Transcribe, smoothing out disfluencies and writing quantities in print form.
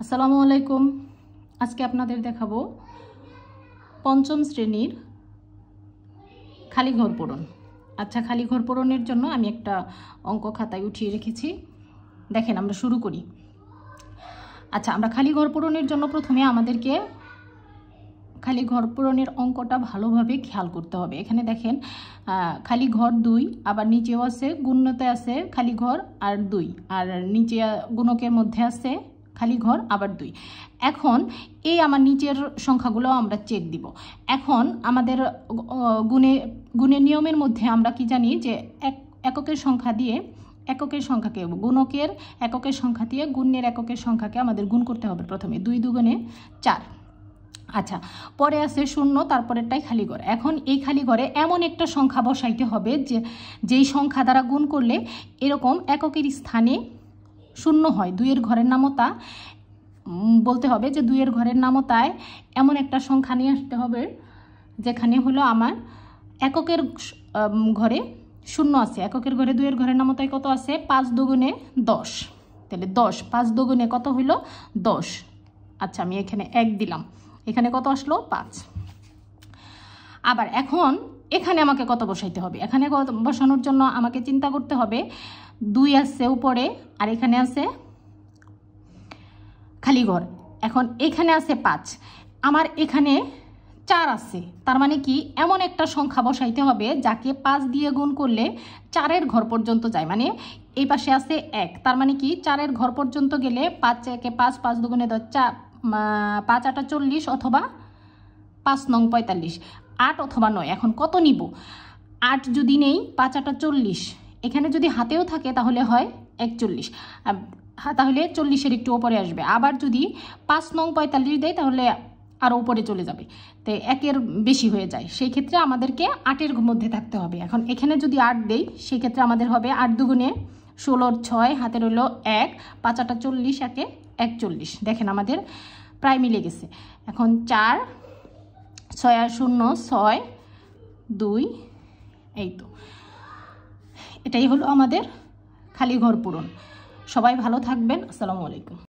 আসসালামু আলাইকুম। আজকে আপনাদের দেখাবো পঞ্চম শ্রেণীর খালি ঘর পূরণ। আচ্ছা, খালি ঘর পূরণের জন্য আমি একটা অঙ্ক খাতায় উঠিয়ে রেখেছি, দেখেন আমরা শুরু করি। আচ্ছা, আমরা খালি ঘর পূরণের জন্য প্রথমে আমাদেরকে খালি ঘর পূরণের অঙ্কটা ভালোভাবে খেয়াল করতে হবে। এখানে দেখেন খালি ঘর 2, আবার নিচেও আছে গুণতে আছে খালি ঘর আর 2, আর নিচে গুণকের মধ্যে আছে খালি ঘর আবার 2। এখন এই আমার নিচের সংখ্যাগুলো আমরা চেক দিব। এখন আমাদের গুণের নিয়মের মধ্যে আমরা কি জানি যে এককের সংখ্যা দিয়ে এককের সংখ্যাকে গুণকের এককের সংখ্যা দিয়ে গুণের এককের সংখ্যাকে আমাদের গুণ করতে হবে। প্রথমে 2 দুগুণে 4। আচ্ছা, পরে আছে 0, তারপরেরটাই খালি ঘর। এখন এই খালি ঘরে এমন একটা সংখ্যা বসাইতে হবে যেই সংখ্যা দ্বারা গুণ করলে এরকম এককের স্থানে 0 হয়। 2 এর ঘরের নামতা বলতে হবে যে 2 এর ঘরের নামতায় এমন একটা সংখ্যা নিয়ে আসতে হবে যেখানে হলো আমার এককের ঘরে 0 আছে। এককের ঘরে 2 এর ঘরের নামতায় কত আছে? 5 দুগুণে 10। তাহলে 10 5 দুগুণে কত হইল? 10। আচ্ছা, আমি এখানে 1 দিলাম, এখানে কত আসলো? 5। আবার এখন এখানে আমাকে কত বসাইতে হবে? এখানে বসানোর জন্য আমাকে চিন্তা করতে হবে 2 আছে উপরে আর এখানে আছে খালি ঘর। এখন এখানে আছে 5, আমার এখানে 4 আছে। তার মানে কি এমন একটা সংখ্যা বসাইতে হবে যাকে 5 দিয়ে গুণ করলে 4-এর ঘর পর্যন্ত যায়। মানে এই পাশে আছে 1, তার মানে কি 4-এর ঘর পর্যন্ত গেলে 5 একে 5, 5 দুগুণে 10, 5 8 40 অথবা 5 9 45, 8 অথবা 9। এখন কত নিব? 8 যদি নেই, 5 8 40, এখানে যদি হাতেও থাকে তাহলে হয় 41, তাহলে 40-এর একটু উপরে আসবে। আবার যদি 5 9 45 দেয় তাহলে আরও উপরে চলে যাবে, তো 1-এর বেশি হয়ে যায়। সেই ক্ষেত্রে আমাদেরকে 8-এর মধ্যে থাকতে হবে। এখন এখানে যদি 8 দেই সেই ক্ষেত্রে আমাদের হবে 8 দুগুণে 16 6, হাতে রইল 1, 5 8 40, 1 41। দেখেন আমাদের প্রায় মিলে গেছে। এখন 4 6 আর 0 6 2, এই তো এটাই হলো আমাদের খালি ঘর পূরণ। সবাই ভালো থাকবেন। আসসালামু আলাইকুম।